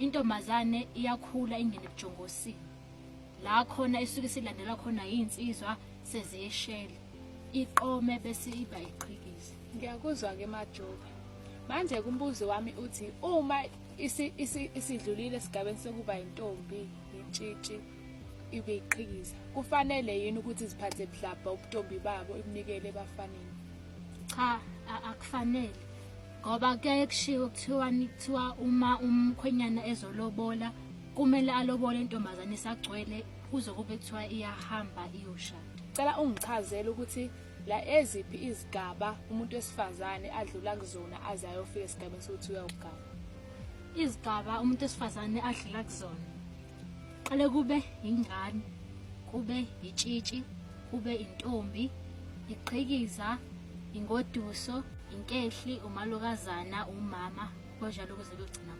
intombazane iyakhula ingene ebujongosini. La khona isuke silandela khona insizwa seziyeshela. Iqome bese iba iqhikiza. Ngiyakuzwa-ke Majobe. Manje kumbuzo wami uthi uma isidlulile esigabeni sokuba intombi, intshitshi, ibe iqhikiza, kufanele yini ukuthi ziphathe budlabha ubuntombi babo imnikele ebafaneni? Cha, akufanele. Ngoba kuyaye kushiwo kuthiwa uma umkhwenyana ezolobola kumele alobole intombazane isagcwele kuze kube kuthiwa iyahamba iyoshada. Cela ungichazele ukuthi la eziphi izigaba umuntu wesifazane adlula kuzona aze ayofika esigabeni sokuthi uyawugaba. Izigaba umuntu wesifazane adlula kuzona. Qale kube ingane, kube itshitshi, kube intombi, iqhikiza, ingoduso, inkehli, umalokazana, umama, konjalo kuze kugcina.